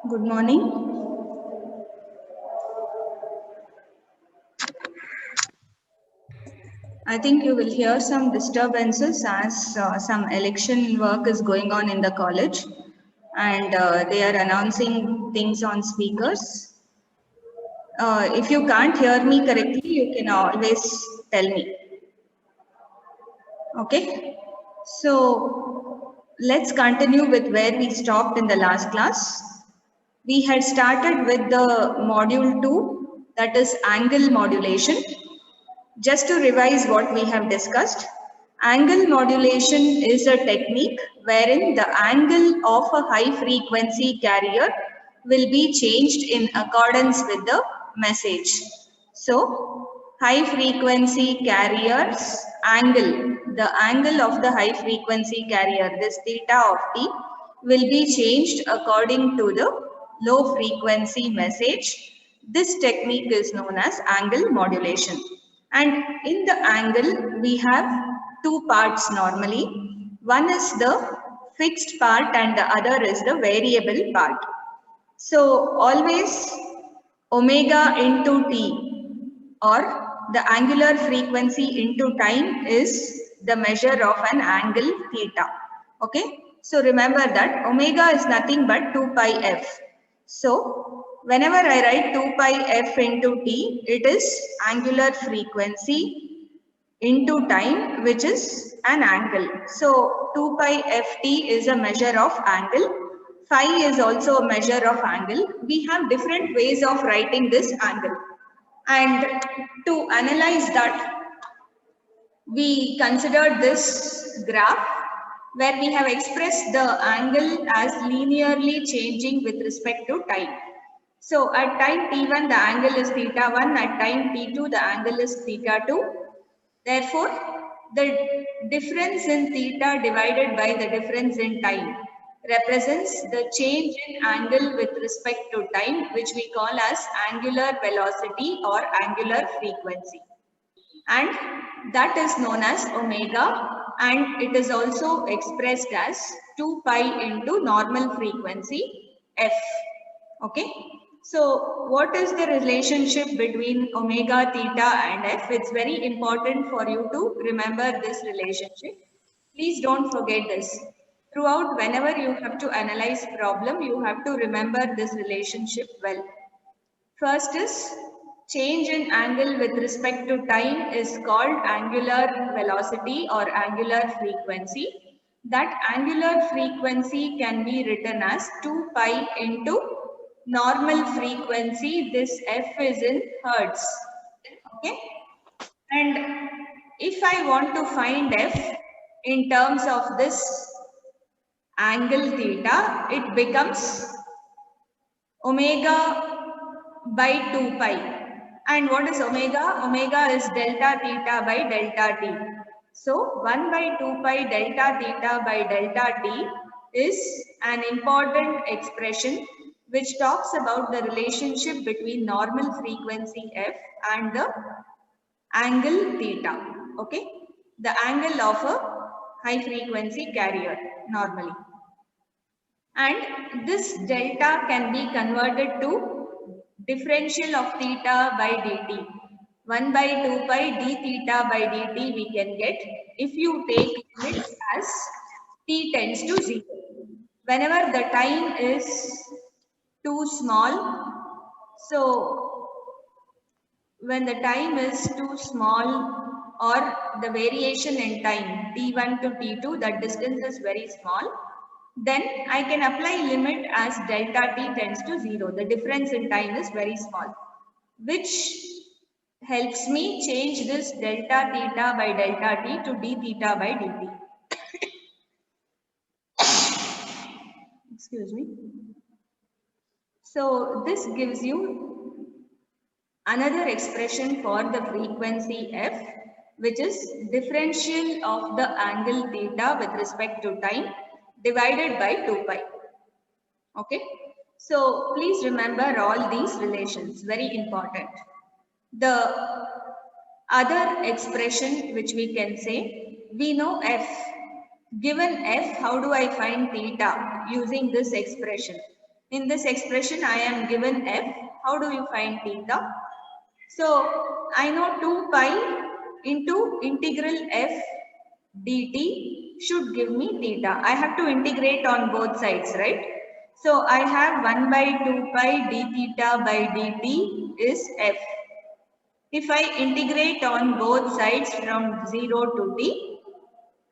Good morning. I think you will hear some disturbances as some election work is going on in the college and they are announcing things on speakers. If you can't hear me correctly, you can always tell me. Okay? So let's continue with where we stopped in the last class. We had started with the module 2, that is angle modulation. Just to revise what we have discussed, angle modulation is a technique wherein the angle of a high frequency carrier will be changed in accordance with the message. So, high frequency carrier's angle, the angle of the high frequency carrier, this theta of t, will be changed according to the low frequency message. This technique is known as angle modulation. And in the angle, we have two parts normally. One is the fixed part and the other is the variable part. So always omega into t or the angular frequency into time is the measure of an angle theta. Okay. So remember that omega is nothing but 2 pi f. So whenever I write 2 pi f into t, it is angular frequency into time, which is an angle. So 2 pi ft is a measure of angle. Phi is also a measure of angle. We have different ways of writing this angle. And to analyze that, we considered this graph where we have expressed the angle as linearly changing with respect to time. So at time t1 the angle is theta 1, at time t2 the angle is theta 2. Therefore, the difference in theta divided by the difference in time represents the change in angle with respect to time, which we call as angular velocity or angular frequency. And that is known as omega, and it is also expressed as 2 pi into normal frequency f. Okay. So what is the relationship between omega, theta and f? It's very important for you to remember this relationship. Please don't forget this. Throughout, whenever you have to analyze problem, you have to remember this relationship well. First is change in angle with respect to time is called angular velocity or angular frequency. That angular frequency can be written as 2 pi into normal frequency. This f is in hertz. Okay. And if I want to find f in terms of this angle theta, it becomes omega by 2 pi. And what is omega? Omega is delta theta by delta t. So 1 by 2 pi delta theta by delta t is an important expression which talks about the relationship between normal frequency f and the angle theta. Okay, the angle of a high frequency carrier normally. And this delta can be converted to differential of theta by dt. 1 by 2 pi d theta by dt we can get if you take limits as t tends to 0. Whenever the time is too small, so when the time is too small or the variation in time t1 to t2, that distance is very small, then I can apply limit as delta t tends to 0. The difference in time is very small, which helps me change this delta theta by delta t to d theta by dt. Excuse me. So this gives you another expression for the frequency f, which is differential of the angle theta with respect to time divided by 2 pi. Okay. So please remember all these relations, very important. The other expression which we can say, we know f. Given f, how do I find theta using this expression? In this expression, I am given f. How do you find theta? So I know 2 pi into integral f dt should give me theta. I have to integrate on both sides, right? So I have 1 by 2 pi d theta by dt is f. If I integrate on both sides from 0 to t,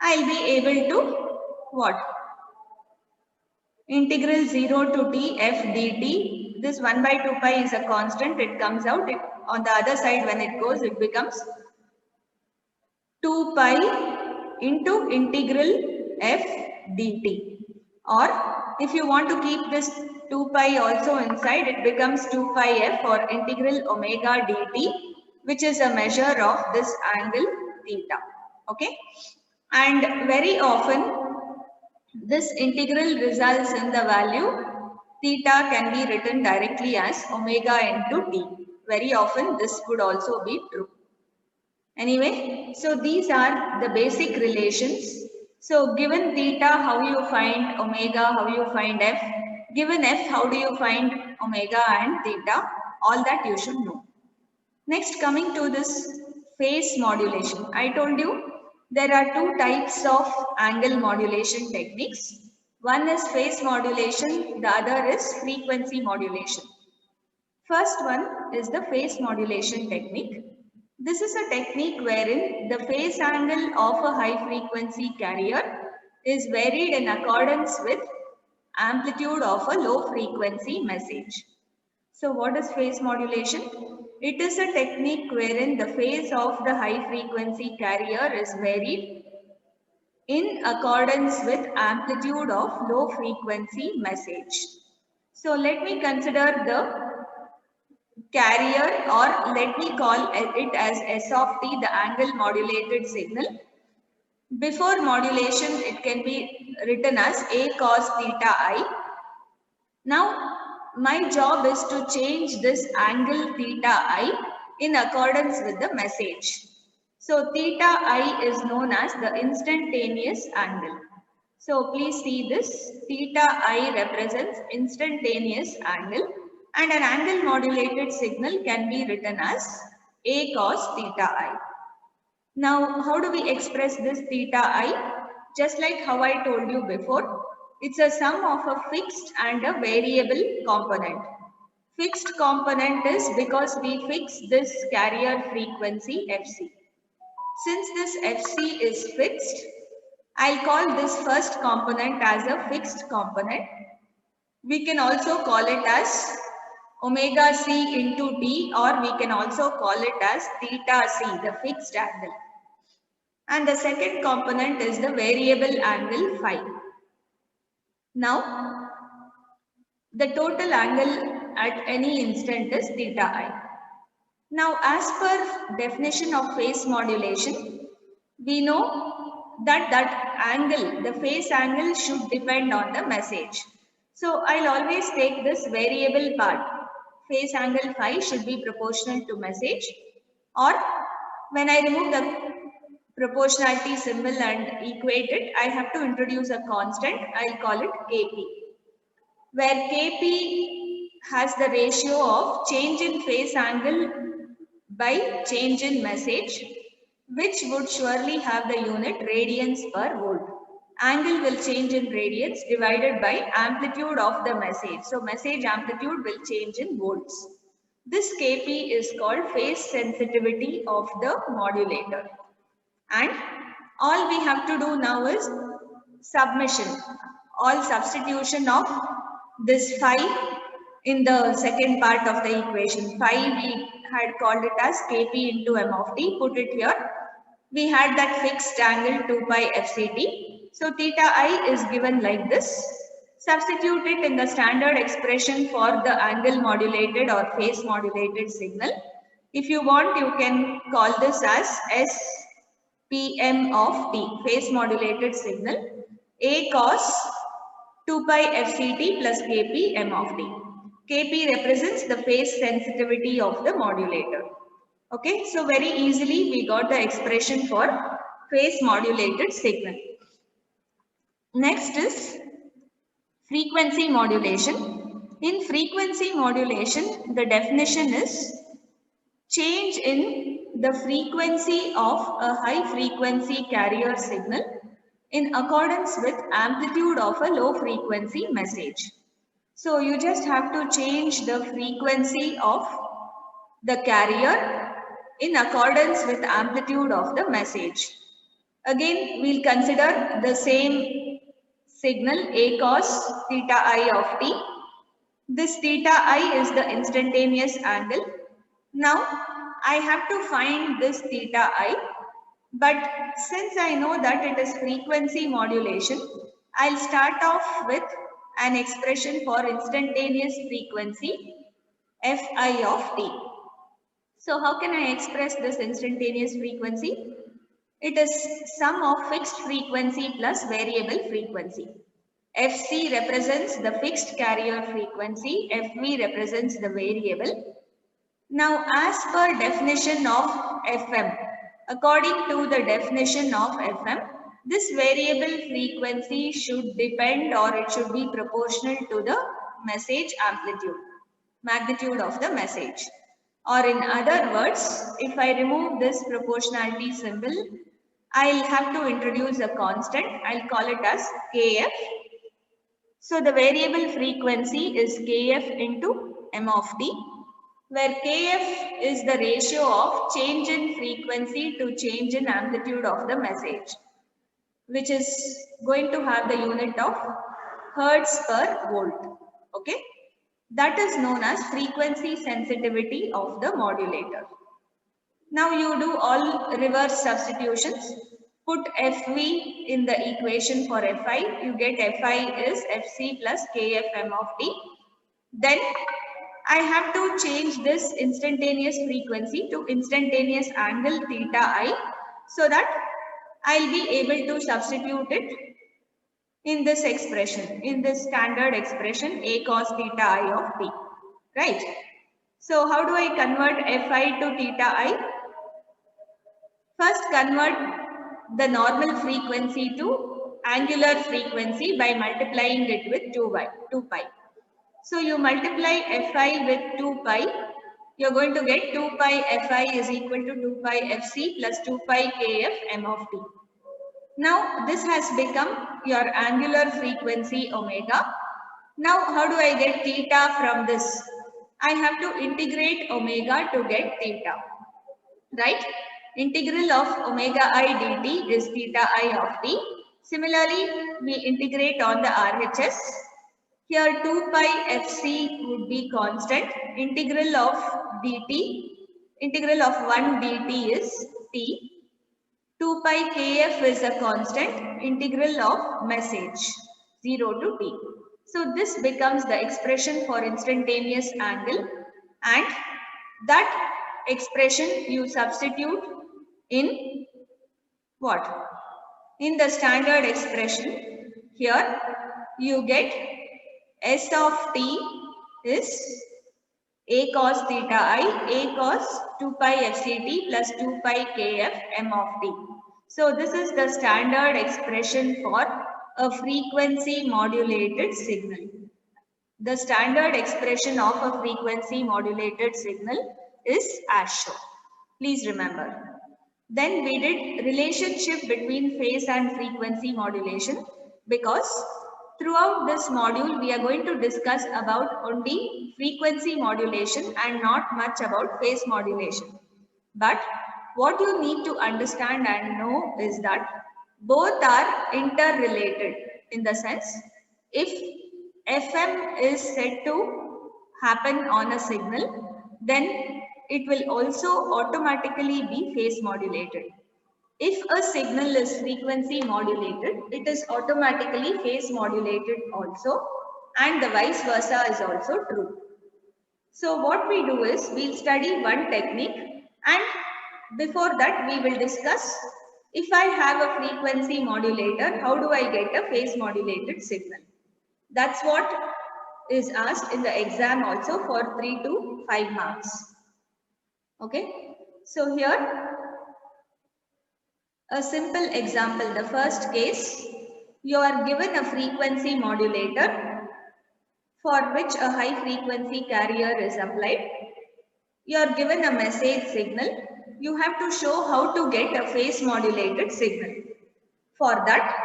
I'll be able to what? Integral 0 to t f dt. This 1 by 2 pi is a constant. It comes out. On the other side, when it goes, it becomes 2 pi into integral f dt. Or if you want to keep this 2 pi also inside, it becomes 2 pi f or integral omega dt, which is a measure of this angle theta. Okay. And very often, this integral results in the value theta can be written directly as omega into t. Very often, this would also be true. Anyway, so these are the basic relations. So given theta, how you find omega, how you find f. Given f, how do you find omega and theta? All that you should know. Next, coming to this phase modulation. I told you there are two types of angle modulation techniques. One is phase modulation, the other is frequency modulation. First one is the phase modulation technique. This is a technique wherein the phase angle of a high frequency carrier is varied in accordance with amplitude of a low frequency message. So what is phase modulation? It is a technique wherein the phase of the high frequency carrier is varied in accordance with amplitude of low frequency message. So let me consider the carrier, or let me call it as S of t, the angle modulated signal. Before modulation, it can be written as A cos theta I. Now, my job is to change this angle theta I in accordance with the message. So, theta I is known as the instantaneous angle. So, please see this. Theta I represents instantaneous angle, and an angle modulated signal can be written as A cos theta I. Now, how do we express this theta I? Just like how I told you before, it's a sum of a fixed and a variable component. Fixed component is because we fix this carrier frequency Fc. Since this Fc is fixed, I'll call this first component as a fixed component. We can also call it as omega c into t, or we can also call it as theta c, the fixed angle. And the second component is the variable angle phi. Now, the total angle at any instant is theta I. Now, as per definition of phase modulation, we know that angle, the phase angle, should depend on the message. So, I'll always take this variable part. Phase angle phi should be proportional to message, or when I remove the proportionality symbol and equate it, I have to introduce a constant. I'll call it Kp, where Kp has the ratio of change in phase angle by change in message, which would surely have the unit radians per volt. Angle will change in radians divided by amplitude of the message. So message amplitude will change in volts. This Kp is called phase sensitivity of the modulator. And all we have to do now is submission, all substitution of this phi in the second part of the equation. Phi we had called it as Kp into m of t, put it here. We had that fixed angle 2 pi fct. So theta I is given like this. Substitute it in the standard expression for the angle modulated or phase modulated signal. If you want, you can call this as S Pm of t, phase modulated signal, A cos 2 pi fct plus Kp m of t. Kp represents the phase sensitivity of the modulator. Okay, so very easily we got the expression for phase modulated signal. Next is frequency modulation. In frequency modulation, the definition is change in the frequency of a high frequency carrier signal in accordance with amplitude of a low frequency message. So you just have to change the frequency of the carrier in accordance with amplitude of the message. Again, we'll consider the same signal A cos theta I of t. This theta I is the instantaneous angle. Now, I have to find this theta I, but since I know that it is frequency modulation, I'll start off with an expression for instantaneous frequency Fi of t. So how can I express this instantaneous frequency? It is sum of fixed frequency plus variable frequency. Fc represents the fixed carrier frequency, Fv represents the variable. Now, as per definition of Fm, according to the definition of Fm, this variable frequency should depend or it should be proportional to the message amplitude, magnitude of the message. Or in other words, if I remove this proportionality symbol, I'll have to introduce a constant. I'll call it as Kf. So the variable frequency is Kf into m of t, where Kf is the ratio of change in frequency to change in amplitude of the message, which is going to have the unit of hertz per volt. Okay, that is known as frequency sensitivity of the modulator. Now you do all reverse substitutions. Put Fv in the equation for Fi. You get Fi is Fc plus Kfm of t. Then I have to change this instantaneous frequency to instantaneous angle theta I, so that I'll be able to substitute it in this expression, in this standard expression A cos theta I of t. Right? So how do I convert Fi to theta I? First, convert the normal frequency to angular frequency by multiplying it with 2 pi. So you multiply Fi with 2 pi, you're going to get 2 pi Fi is equal to 2 pi Fc plus 2 pi Kf m of t. Now this has become your angular frequency omega. Now how do I get theta from this? I have to integrate omega to get theta, right? Integral of omega I dt is theta I of t. Similarly, we integrate on the RHS. Here 2 pi Fc would be constant. Integral of dt, integral of 1 dt is t. 2 pi Kf is a constant. Integral of message 0 to t. So this becomes the expression for instantaneous angle, and that expression you substitute in what? In the standard expression. Here you get S of t is A cos theta I, A cos 2 pi fct plus 2 pi kf m of t. So this is the standard expression for a frequency modulated signal. The standard expression of a frequency modulated signal is as shown. Please remember. Then we did relationship between phase and frequency modulation, because throughout this module we are going to discuss about only frequency modulation and not much about phase modulation. But what you need to understand and know is that both are interrelated, in the sense if FM is said to happen on a signal, then it will also automatically be phase modulated. If a signal is frequency modulated, it is automatically phase modulated also, and the vice versa is also true. So what we do is we'll study one technique, and before that we will discuss, if I have a frequency modulator, how do I get a phase modulated signal? That's what is asked in the exam also for 3 to 5 marks. Okay, so here a simple example. The first case, you are given a frequency modulator for which a high frequency carrier is applied. You are given a message signal. You have to show how to get a phase modulated signal. For that,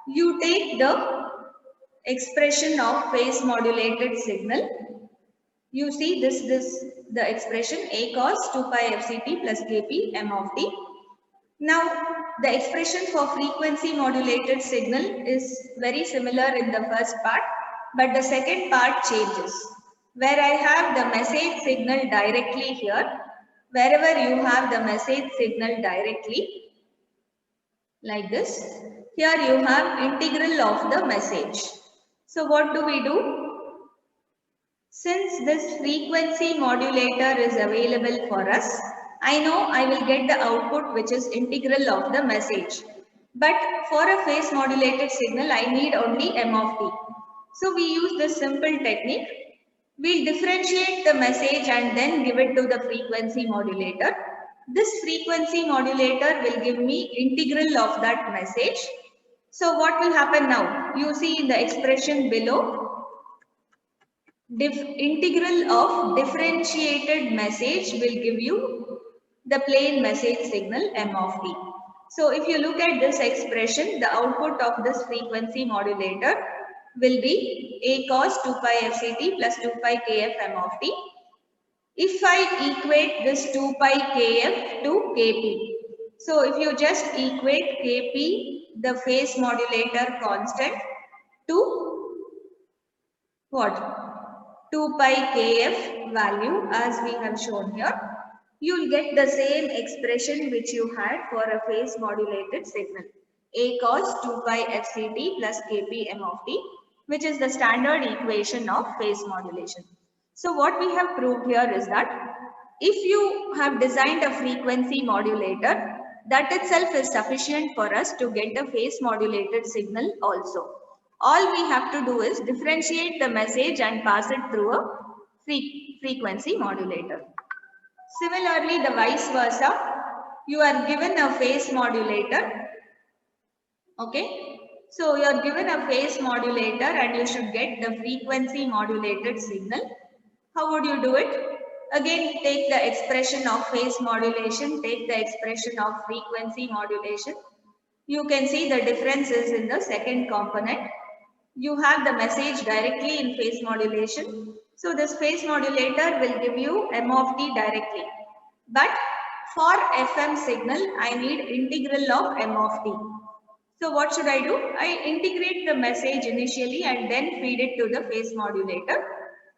you take the expression of phase modulated signal. You see the expression A cos 2 pi fct plus kp m of t. Now, the expression for frequency modulated signal is very similar in the first part, but the second part changes. Where I have the message signal directly here, wherever you have the message signal directly, like this, here you have integral of the message. So what do we do? Since this frequency modulator is available for us, I know I will get the output which is integral of the message. But for a phase modulated signal, I need only m of t. So we use this simple technique. We'll differentiate the message and then give it to the frequency modulator. This frequency modulator will give me integral of that message. So what will happen now? You see in the expression below, integral of differentiated message will give you the plain message signal m of t. So if you look at this expression, the output of this frequency modulator will be A cos 2 pi fct plus 2 pi kf m of t. If I equate this 2 pi kf to kp, so if you just equate kp, the phase modulator constant, to what? 2 pi kf value as we have shown here, you will get the same expression which you had for a phase modulated signal. A cos 2 pi fct plus kp m of t, which is the standard equation of phase modulation. So what we have proved here is that if you have designed a frequency modulator, that itself is sufficient for us to get the phase modulated signal also. All we have to do is differentiate the message and pass it through a frequency modulator. Similarly, the vice versa, you are given a phase modulator. Okay, so you are given a phase modulator and you should get the frequency modulated signal. How would you do it? Again, take the expression of phase modulation, take the expression of frequency modulation. You can see the difference is in the second component. You have the message directly in phase modulation. So this phase modulator will give you m of t directly. But for FM signal, I need integral of m of t. So what should I do? I integrate the message initially and then feed it to the phase modulator.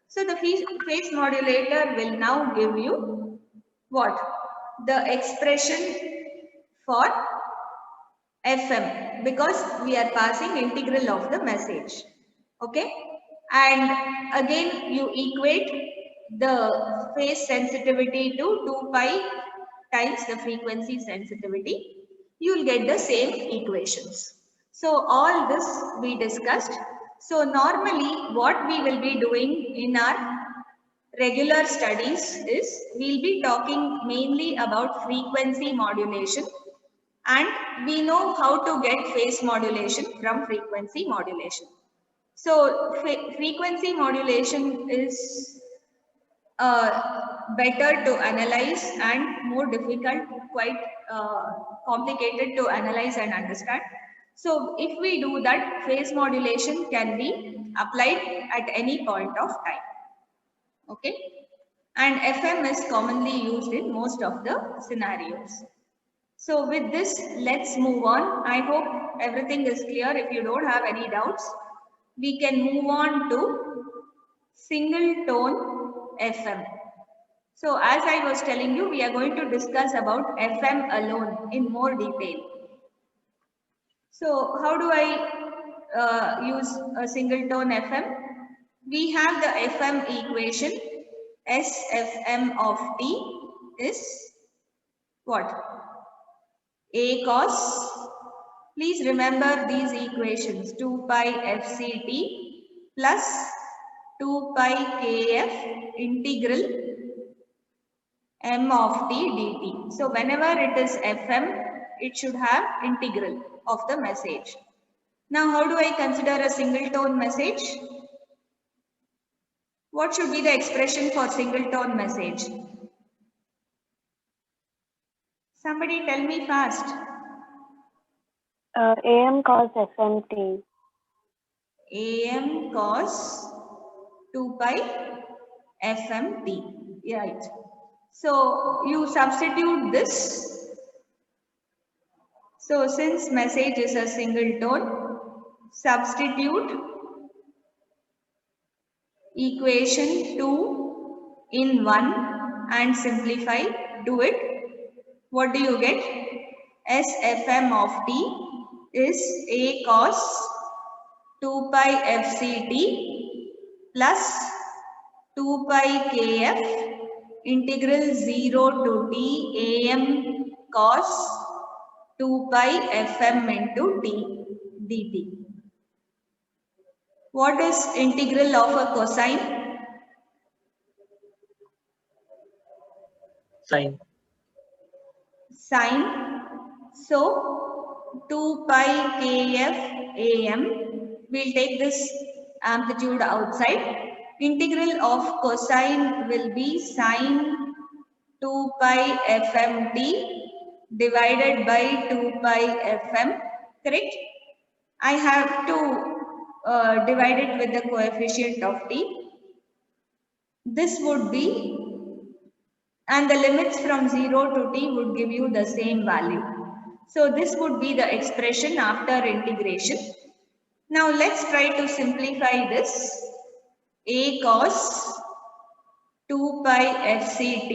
So the phase modulator will now give you what? The expression for FM, because we are passing integral of the message. Okay. And again you equate the phase sensitivity to 2 pi times the frequency sensitivity. You will get the same equations. So all this we discussed. So normally what we will be doing in our regular studies is we'll be talking mainly about frequency modulation, and we know how to get phase modulation from frequency modulation. So frequency modulation is better to analyze and more difficult, quite complicated to analyze and understand. So if we do that, phase modulation can be applied at any point of time. Okay. And FM is commonly used in most of the scenarios. So with this, let's move on. I hope everything is clear. If you don't have any doubts, we can move on to single tone FM. So as I was telling you, we are going to discuss about FM alone in more detail. So how do I use a single tone FM? We have the FM equation. SFM of t is what? A cos. Please remember these equations. 2 pi fct plus 2 pi kf integral m of t dt. So whenever it is FM, it should have integral of the message. Now how do I consider a single tone message? What should be the expression for single tone message? Somebody tell me fast. AM cos FMT. AM cos 2 pi FMT. Right. So you substitute this. So since message is a single tone, substitute equation 2 in 1 and simplify. Do it. What do you get? SFM of t is A cos 2 pi FCT plus 2 pi KF integral 0 to t AM cos 2 pi FM into t dt. What is integral of a cosine? Sine. Sine. So 2 pi kf am, we'll take this amplitude outside. Integral of cosine will be sine 2 pi fmt divided by 2 pi fm, correct? I have to divide it with the coefficient of t. This would be, and the limits from 0 to t would give you the same value. So this would be the expression after integration. Now let's try to simplify this. A cos 2 pi fct,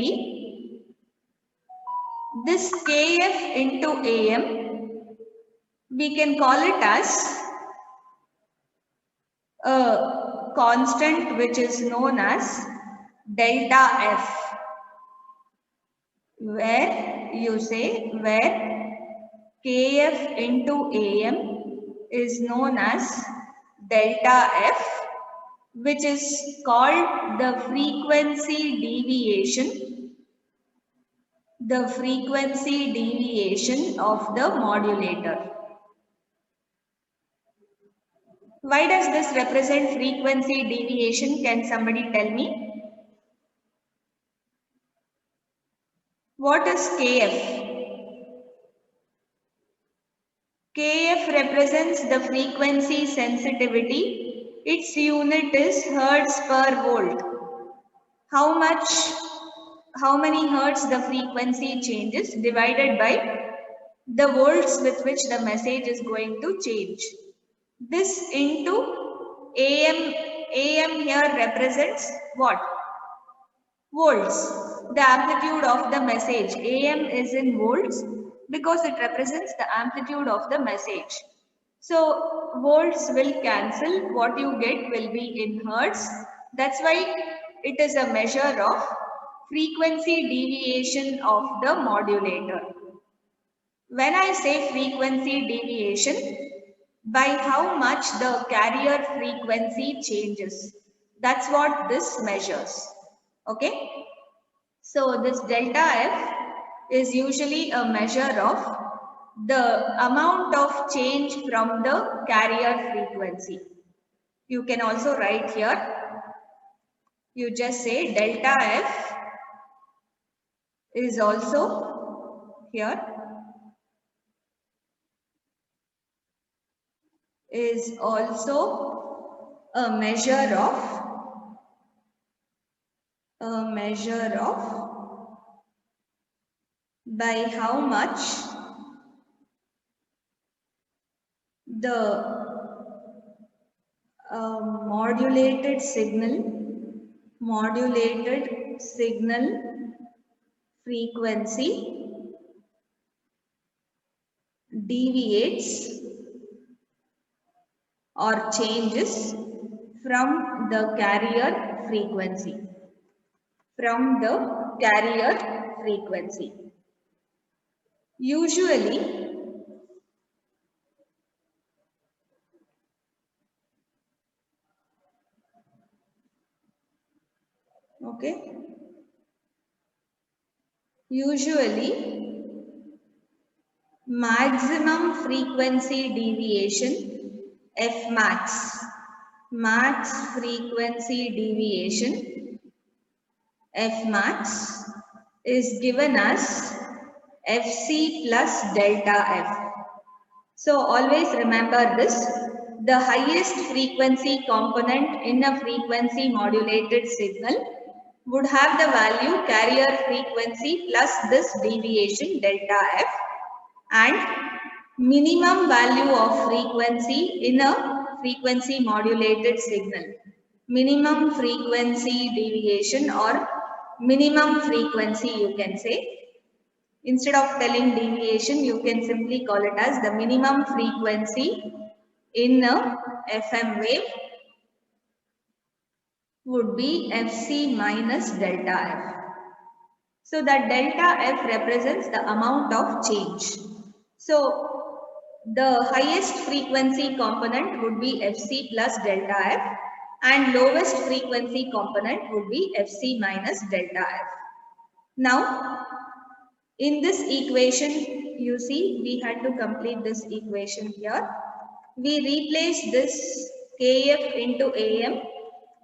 this kf into am, we can call it as a constant which is known as delta f, where you say where kf into am is known as delta f, which is called the frequency deviation of the modulator. Why does this represent frequency deviation? Can somebody tell me? What is KF? KF represents the frequency sensitivity. Its unit is hertz per volt. How many hertz the frequency changes divided by the volts with which the message is going to change. This into AM here represents what? Volts. The amplitude of the message. AM is in volts because it represents the amplitude of the message. So volts will cancel. What you get will be in hertz. That's why it is a measure of frequency deviation of the modulator. When I say frequency deviation, by how much the carrier frequency changes. That's what this measures. Okay. So this delta F is usually a measure of the amount of change from the carrier frequency. You can also write here, you just say delta F is also here, is also a measure of by how much the modulated signal frequency deviates or changes from the carrier frequency. Usually, okay, maximum frequency deviation F max max frequency deviation F max is given as Fc plus delta F. So always remember this, the highest frequency component in a frequency modulated signal would have the value carrier frequency plus this deviation delta F, and minimum value of frequency in a frequency modulated signal. Minimum frequency deviation or minimum frequency you can say. Instead of telling deviation, you can simply call it as the minimum frequency in a FM wave would be Fc minus delta F. So that delta F represents the amount of change. So the highest frequency component would be Fc plus delta F and lowest frequency component would be Fc minus delta F. Now, in this equation, you see, we had to complete this equation here. We replace this Kf into Am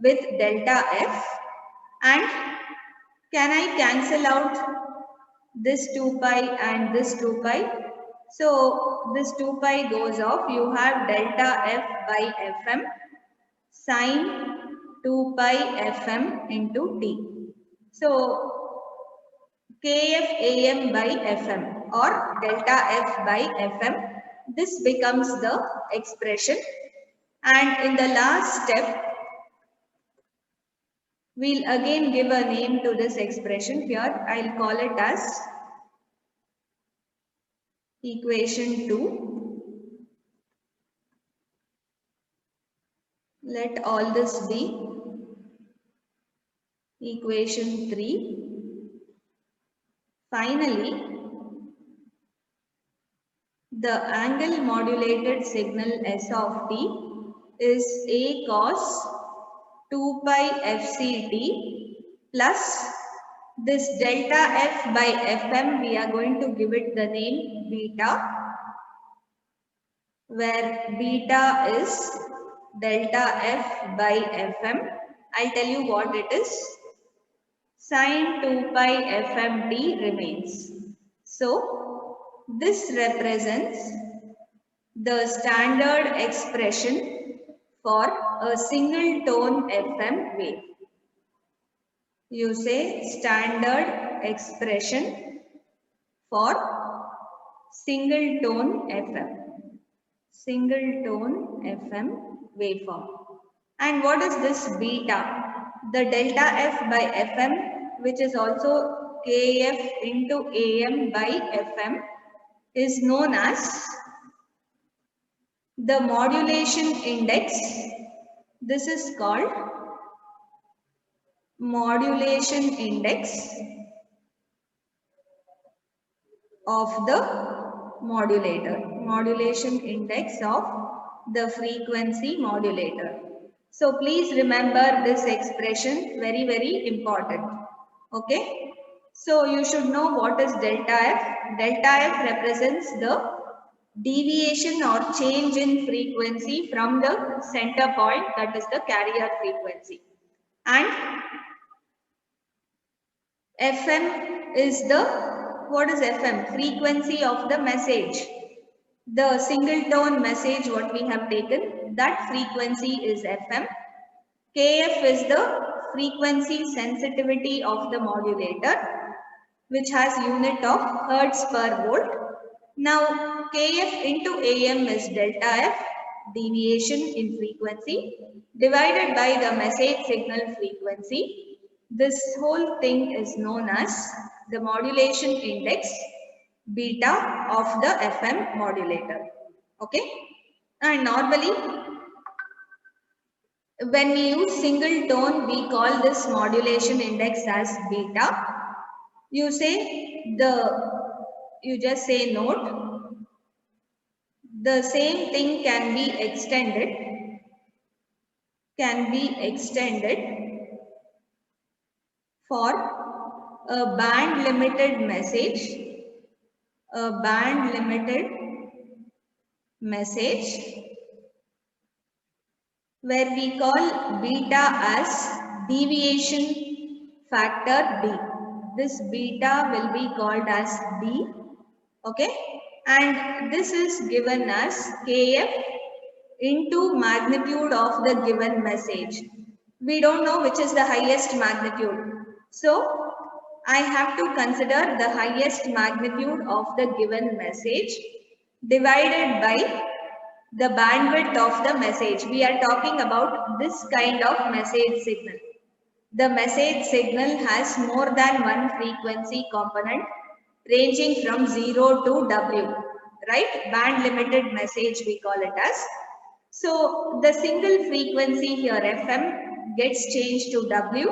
with delta F, and can I cancel out this 2 pi and this 2 pi? So this 2 pi goes off. You have delta F by Fm sine 2 pi Fm into T. So Kf Am by Fm or delta F by Fm, this becomes the expression, and in the last step we'll again give a name to this expression. Here I'll call it as equation 2. Let all this be equation 3. Finally, the angle modulated signal S of t is A cos 2 pi fct plus this delta F by Fm, we are going to give it the name beta, where beta is delta F by Fm. I'll tell you what it is. Sin 2 pi Fmt remains. So, this represents the standard expression for a single tone FM wave. You say standard expression for single tone FM. Single tone FM waveform. And what is this beta? The delta F by Fm, which is also Kf into Am by Fm, is known as the modulation index. This is called modulation index of the modulator. Modulation index of the frequency modulator. So please remember this expression, very, very important. Okay. So you should know what is delta F. Delta F represents the deviation or change in frequency from the center point, that is the carrier frequency. And Fm is the, what is Fm? Frequency of the message. The single tone message what we have taken, that frequency is Fm. Kf is the frequency sensitivity of the modulator, which has unit of hertz per volt. Now Kf into Am is delta F, deviation in frequency, divided by the message signal frequency. This whole thing is known as the modulation index beta of the FM modulator. Okay. And normally when we use single tone, we call this modulation index as beta. You say you just say note. The same thing can be extended for a band limited message. A band limited message where we call beta as deviation factor D. This beta will be called as D, okay, and this is given as Kf into magnitude of the given message. We don't know which is the highest magnitude. So I have to consider the highest magnitude of the given message divided by the bandwidth of the message. We are talking about this kind of message signal. The message signal has more than one frequency component ranging from 0 to W, right? Band limited message we call it as. So the single frequency here FM gets changed to W.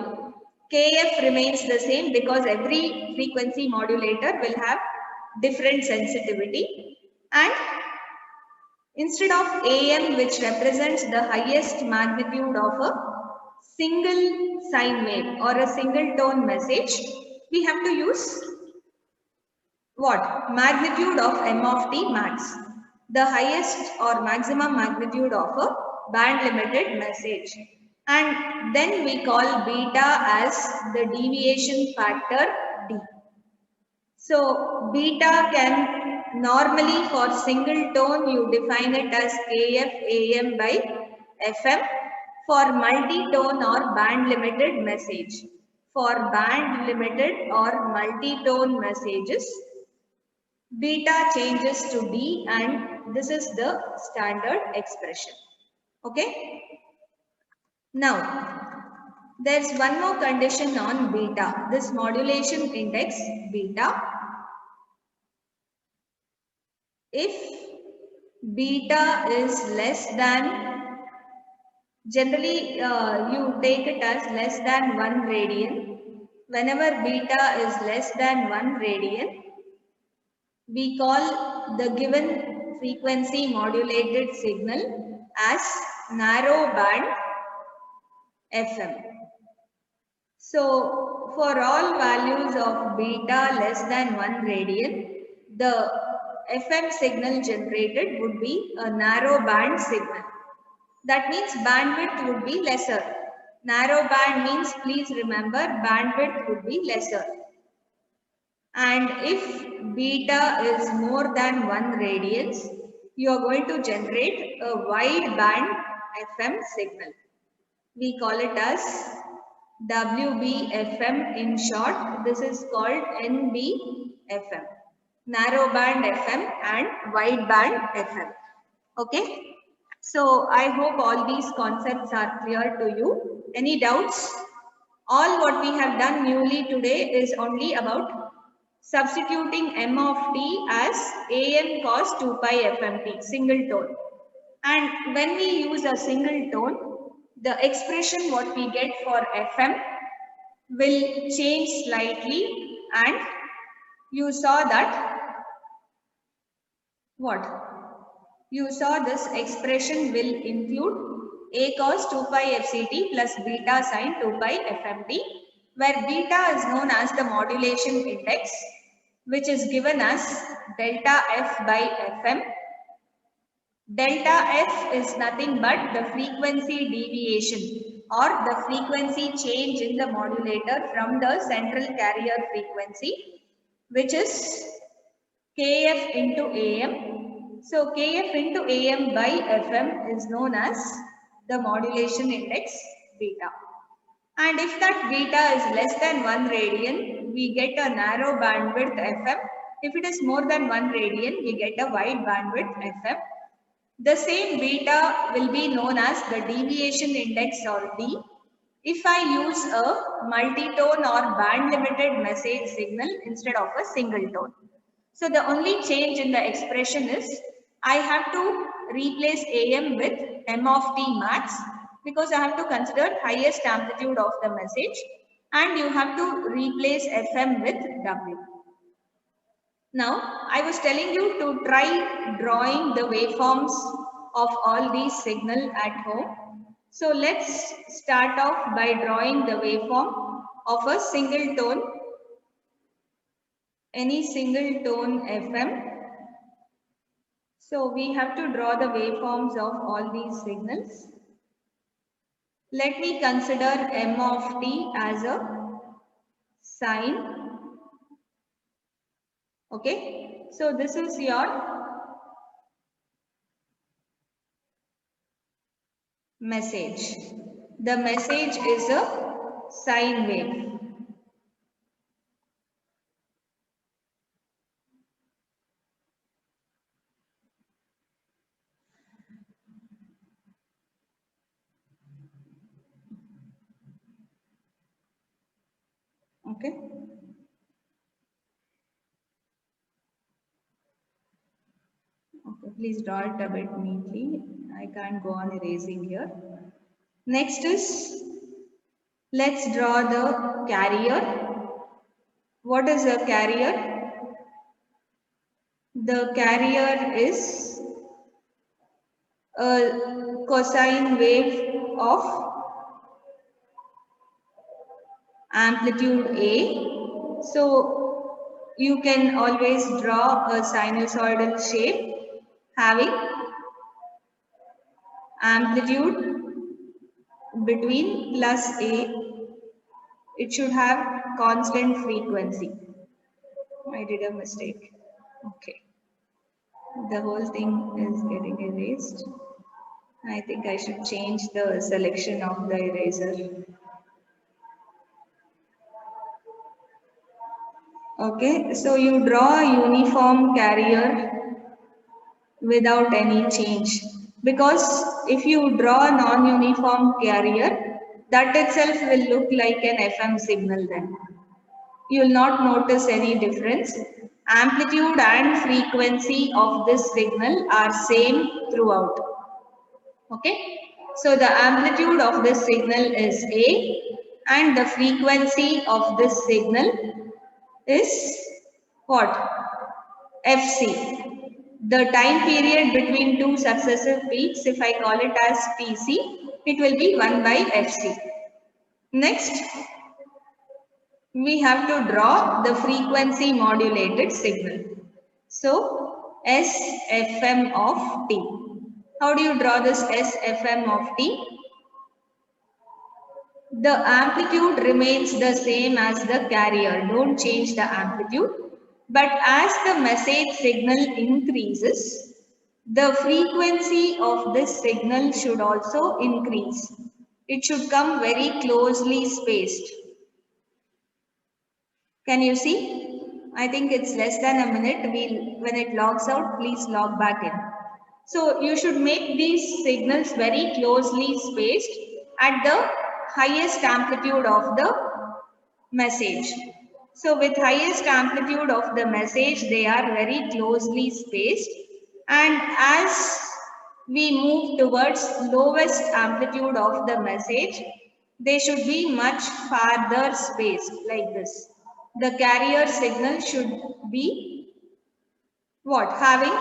KF remains the same because every frequency modulator will have different sensitivity, and instead of AM, which represents the highest magnitude of a single sine wave or a single tone message, we have to use what? Magnitude of M of t max, the highest or maximum magnitude of a band limited message. And then we call beta as the deviation factor D. So beta can normally for single tone you define it as KF AM by FM. For multi-tone or band limited message. For band limited or multi-tone messages, beta changes to D and this is the standard expression. Okay. Now, there's one more condition on beta. This modulation index beta. If beta is less than, generally you take it as less than 1 radian. Whenever beta is less than 1 radian, we call the given frequency modulated signal as narrow band FM. So for all values of beta less than 1 radian, the FM signal generated would be a narrow band signal. That means bandwidth would be lesser. Narrow band means, please remember, bandwidth would be lesser. And if beta is more than 1 radians, you are going to generate a wide band FM signal. We call it as WBFM in short. This is called NBFM. Narrow band FM and wide band FM. Okay. So I hope all these concepts are clear to you. Any doubts? All what we have done newly today is only about substituting M of t as AM cos 2 pi FMT, single tone. And when we use a single tone, the expression what we get for FM will change slightly, and you saw that what? You saw this expression will include A cos 2 pi FCT plus beta sine 2 pi FMT, where beta is known as the modulation index, which is given as delta F by FM. Delta F is nothing but the frequency deviation or the frequency change in the modulator from the central carrier frequency, which is KF into AM. So KF into AM by FM is known as the modulation index beta. And if that beta is less than 1 radian, we get a narrow bandwidth FM. If it is more than 1 radian, we get a wide bandwidth FM. The same beta will be known as the deviation index or D if I use a multi-tone or band limited message signal instead of a single tone. So the only change in the expression is I have to replace AM with M of t max because I have to consider highest amplitude of the message, and you have to replace FM with W. Now, I was telling you to try drawing the waveforms of all these signals at home. So let's start off by drawing the waveform of a single tone, any single tone FM. So we have to draw the waveforms of all these signals. Let me consider m of t as a sine. Okay, so this is your message. The message is a sine wave. Okay. Okay, please draw it a bit neatly. I can't go on erasing here. Next is, let's draw the carrier. What is a carrier? The carrier is a cosine wave of amplitude A. So you can always draw a sinusoidal shape having amplitude between plus A. It should have constant frequency. I did a mistake. Okay. The whole thing is getting erased. I think I should change the selection of the eraser. Okay, so you draw a uniform carrier without any change, because if you draw a non-uniform carrier, that itself will look like an FM signal then. You will not notice any difference. Amplitude and frequency of this signal are same throughout. Okay, so the amplitude of this signal is A and the frequency of this signal is what? FC. The time period between two successive peaks, if I call it as PC, it will be 1 by FC. Next, we have to draw the frequency modulated signal. So, SFM of T. How do you draw this SFM of T? The amplitude remains the same as the carrier. Don't change the amplitude. But as the message signal increases, the frequency of this signal should also increase. It should come very closely spaced. Can you see? I think it's less than a minute. When it logs out, please log back in. So you should make these signals very closely spaced at the highest amplitude of the message. So with highest amplitude of the message, they are very closely spaced. And as we move towards lowest amplitude of the message, they should be much farther spaced like this. The carrier signal should be what? Having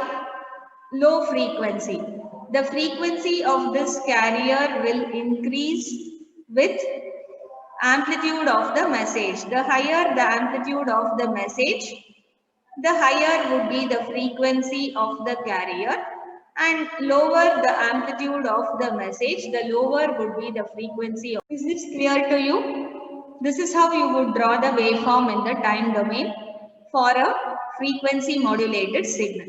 low frequency. The frequency of this carrier will increase with amplitude of the message. The higher the amplitude of the message, the higher would be the frequency of the carrier, and lower the amplitude of the message, the lower would be the frequency. Is this clear to you? This is how you would draw the waveform in the time domain for a frequency modulated signal.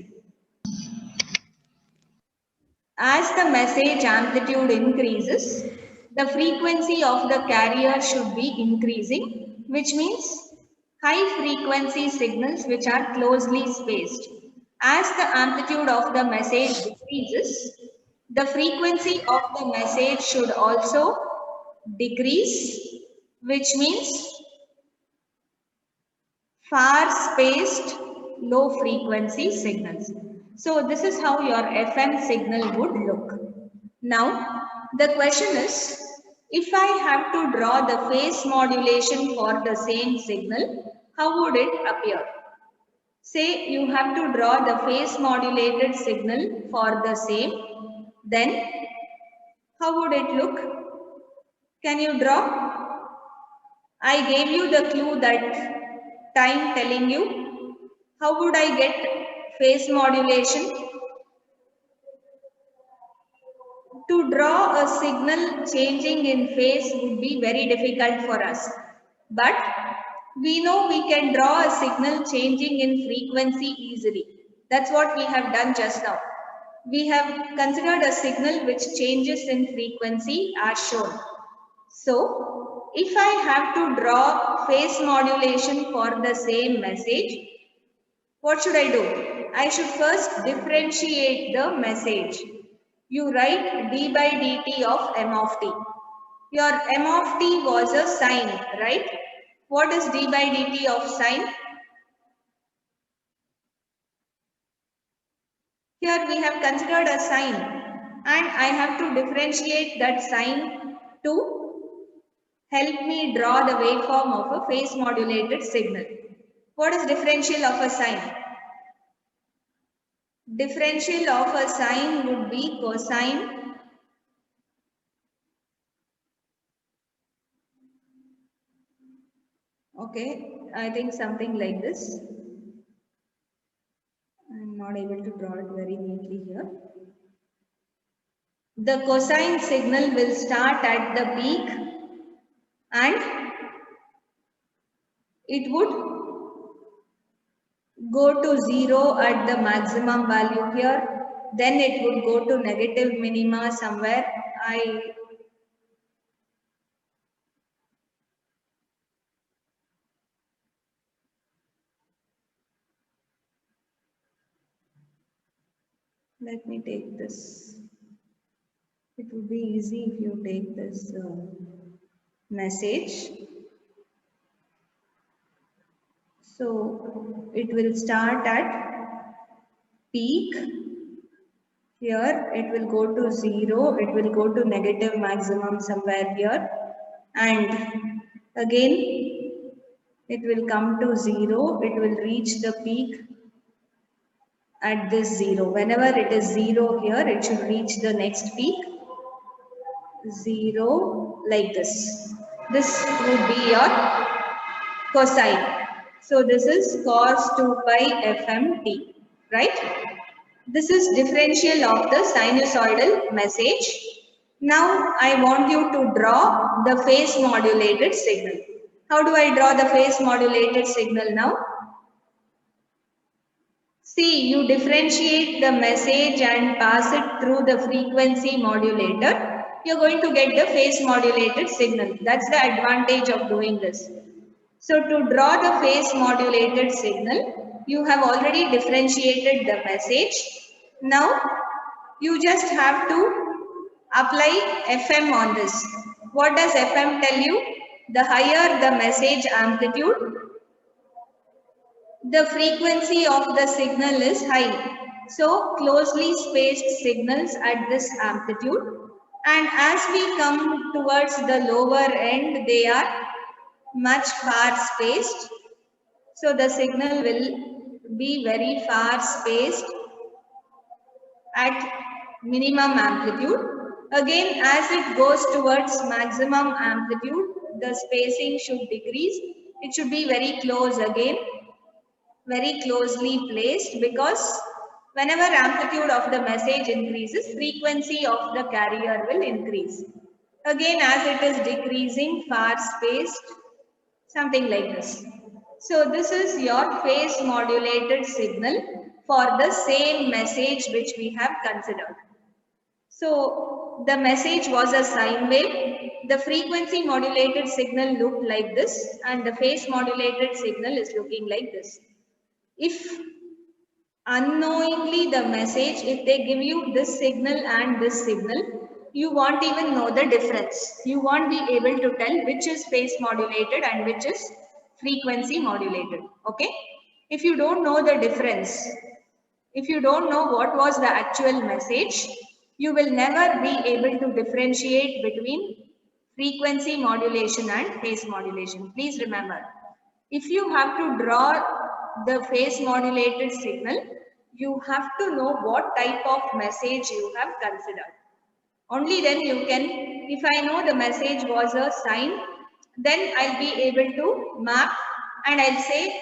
As the message amplitude increases, the frequency of the carrier should be increasing, which means high frequency signals which are closely spaced. As the amplitude of the message decreases, the frequency of the message should also decrease, which means far spaced low frequency signals. So this is how your FM signal would look. Now the question is, if I have to draw the phase modulation for the same signal, how would it appear? Say you have to draw the phase modulated signal for the same, then how would it look? Can you draw? I gave you the clue that time telling you. How would I get phase modulation? To draw a signal changing in phase would be very difficult for us. But we know we can draw a signal changing in frequency easily. That's what we have done just now. We have considered a signal which changes in frequency as shown. So, if I have to draw phase modulation for the same message, what should I do? I should first differentiate the message. You write d by dt of m of t. Your m of t was a sine, right? What is d by dt of sine? Here we have considered a sine and I have to differentiate that sine to help me draw the waveform of a phase modulated signal. What is differential of a sine? Differential of a sine would be cosine Okay, I think something like this. I'm not able to draw it very neatly here. The cosine signal will start at the peak and it would go to 0 at the maximum value here. Then it would go to negative minima somewhere. Let me take this. It would be easy if you take this message. So it will start at peak. Here it will go to 0. It will go to negative maximum somewhere here. And again it will come to 0. It will reach the peak at this 0. Whenever it is 0 here, it should reach the next peak. 0 like this. This would be your cosine. So this is cos 2 pi fmt, right? This is differential of the sinusoidal message. Now I want you to draw the phase modulated signal. How do I draw the phase modulated signal now? See, you differentiate the message and pass it through the frequency modulator. You're going to get the phase modulated signal. That's the advantage of doing this. So to draw the phase modulated signal, you have already differentiated the message. Now you just have to apply FM on this. What does FM tell you? The higher the message amplitude, the frequency of the signal is high. So closely spaced signals at this amplitude, and as we come towards the lower end, they are much far spaced. So the signal will be very far spaced at minimum amplitude. Again, as it goes towards maximum amplitude, the spacing should decrease. It should be very close again, very closely placed, because whenever amplitude of the message increases, frequency of the carrier will increase. Again, as it is decreasing, far spaced, something like this. So this is your phase modulated signal for the same message which we have considered. So the message was a sine wave. The frequency modulated signal looked like this and the phase modulated signal is looking like this. If unknowingly the message, if they give you this signal and this signal, you won't even know the difference. You won't be able to tell which is phase modulated and which is frequency modulated. Okay? If you don't know the difference, if you don't know what was the actual message, you will never be able to differentiate between frequency modulation and phase modulation. Please remember, if you have to draw the phase modulated signal, you have to know what type of message you have considered. Only then you can, if I know the message was a sine, then I'll be able to map and I'll say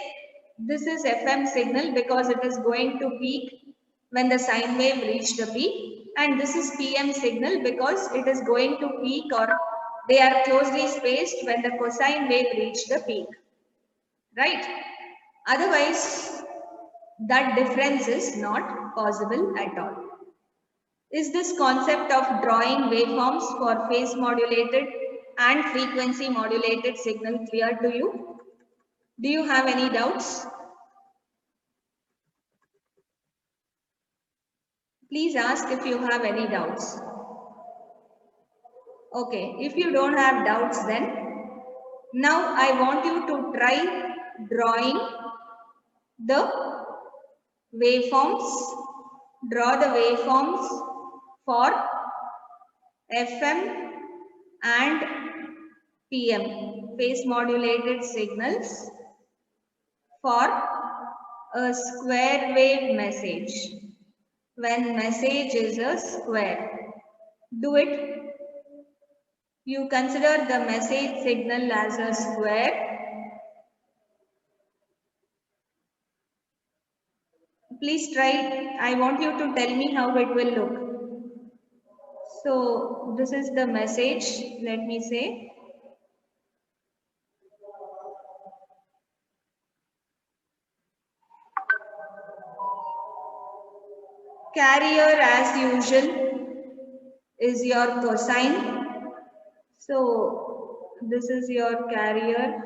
this is FM signal because it is going to peak when the sine wave reached the peak. and this is PM signal because it is going to peak, or they are closely spaced when the cosine wave reach the peak, right? Otherwise, that difference is not possible at all. Is this concept of drawing waveforms for phase modulated and frequency modulated signal clear to you? Do you have any doubts? Please ask if you have any doubts. Okay, if you don't have doubts, then now I want you to try drawing the waveforms. Draw the waveforms for FM and PM, phase modulated signals for a square wave message. When message is a square, do it. You consider the message signal as a square. Please try. I want you to tell me how it will look. So this is the message, let me say. Carrier as usual is your cosine. So this is your carrier.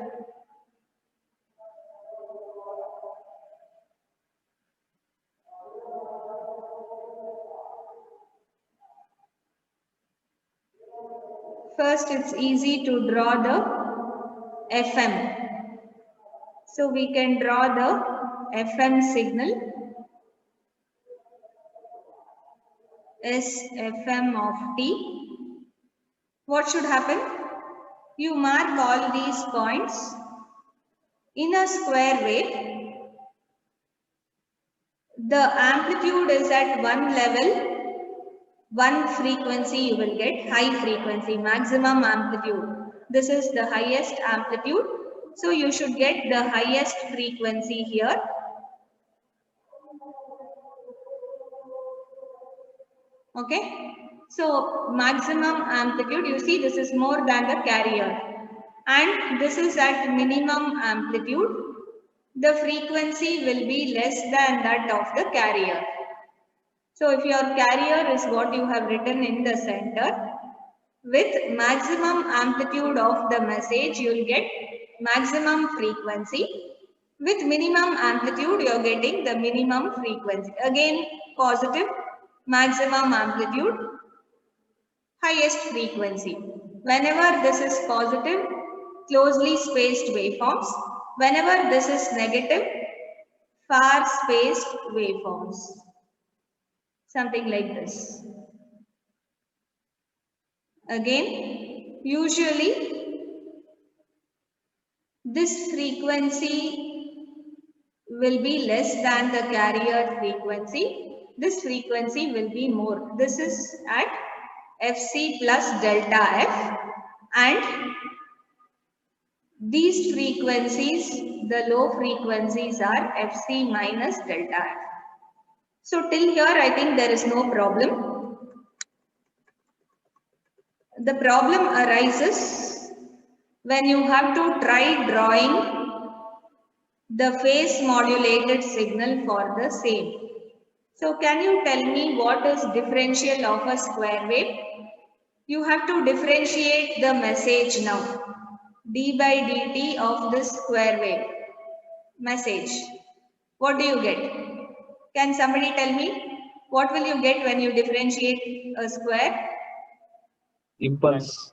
First, it's easy to draw the FM. So we can draw the FM signal as FM of t. What should happen? You mark all these points. In a square wave, the amplitude is at one level. One frequency you will get, high frequency, maximum amplitude. This is the highest amplitude. So you should get the highest frequency here. Okay. So maximum amplitude, you see this is more than the carrier. And this is at minimum amplitude. The frequency will be less than that of the carrier. So if your carrier is what you have written in the center, with maximum amplitude of the message, you will get maximum frequency. With minimum amplitude, you are getting the minimum frequency. Again, positive, maximum amplitude, highest frequency. Whenever this is positive, closely spaced waveforms. Whenever this is negative, far spaced waveforms. Something like this. Again, usually this frequency will be less than the carrier frequency. This frequency will be more. This is at Fc plus delta F, and these frequencies, the low frequencies, are Fc minus delta F. So till here I think there is no problem. The problem arises when you have to try drawing the phase modulated signal for the same. So can you tell me what is differential of a square wave? You have to differentiate the message now. D by dt of this square wave message. What do you get? Can somebody tell me? What will you get when you differentiate a square? Impulse.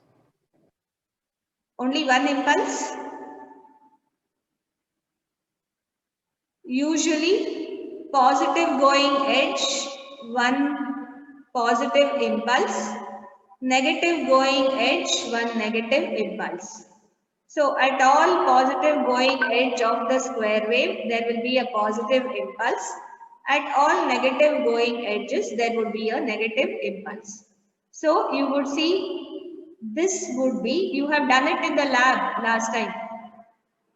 Only one impulse? Usually positive going edge, one positive impulse, negative going edge, one negative impulse. So at all positive going edge of the square wave, there will be a positive impulse. At all negative going edges, there would be a negative impulse. So you would see this would be, you have done it in the lab last time.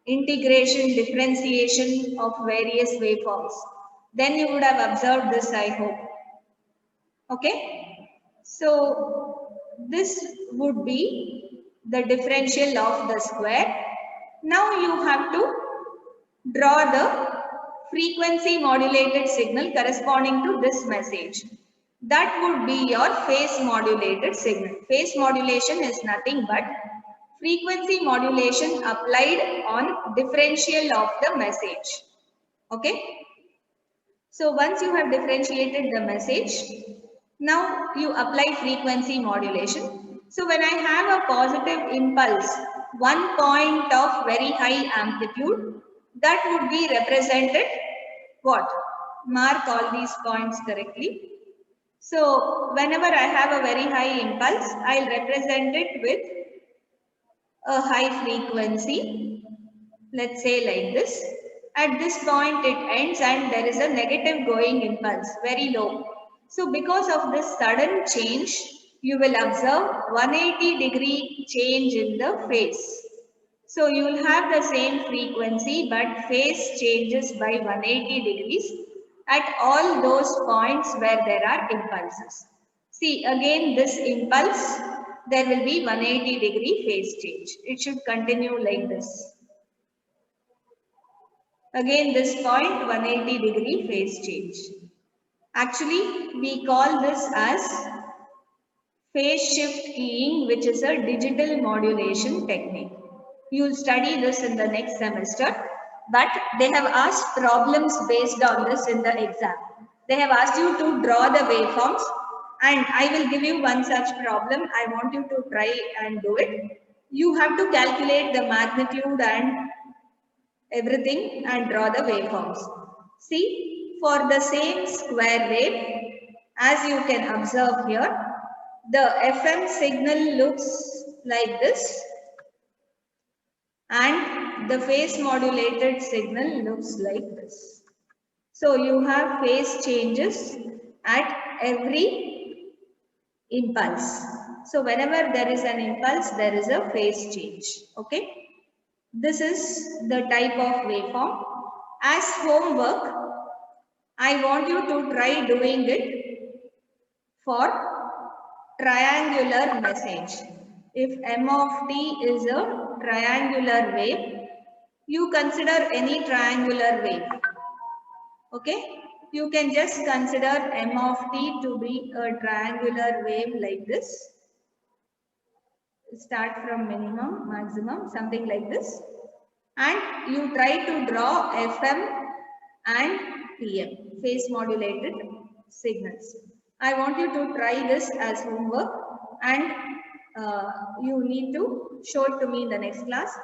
Integration, differentiation of various waveforms. Then you would have observed this, I hope. Okay. So this would be the differential of the square. Now you have to draw the frequency modulated signal corresponding to this message. That would be your phase modulated signal. Phase modulation is nothing but frequency modulation applied on differential of the message. Okay. So once you have differentiated the message, now you apply frequency modulation. So when I have a positive impulse, 1 point of very high amplitude, that would be represented what? Mark all these points correctly. So whenever I have a very high impulse, I'll represent it with a high frequency. Let's say like this. At this point it ends and there is a negative going impulse, very low. So because of this sudden change, you will observe 180-degree change in the phase. So you will have the same frequency but phase changes by 180 degrees at all those points where there are impulses. See again this impulse, there will be 180-degree phase change. It should continue like this. Again this point 180-degree phase change. Actually we call this as phase shift keying, which is a digital modulation technique. You will study this in the next semester, but they have asked problems based on this in the exam. They have asked you to draw the waveforms and I will give you one such problem. I want you to try and do it. You have to calculate the magnitude and everything and draw the waveforms. See, for the same square wave, as you can observe here, the FM signal looks like this and the phase modulated signal looks like this. So you have phase changes at every impulse. So whenever there is an impulse, there is a phase change. Okay. This is the type of waveform. As homework, I want you to try doing it for triangular message. If M of t is a triangular wave, you consider any triangular wave. Okay, you can just consider M of t to be a triangular wave like this. Start from minimum, maximum, something like this. And you try to draw FM and PM, phase modulated signals. I want you to try this as homework and you need to show it to me in the next class.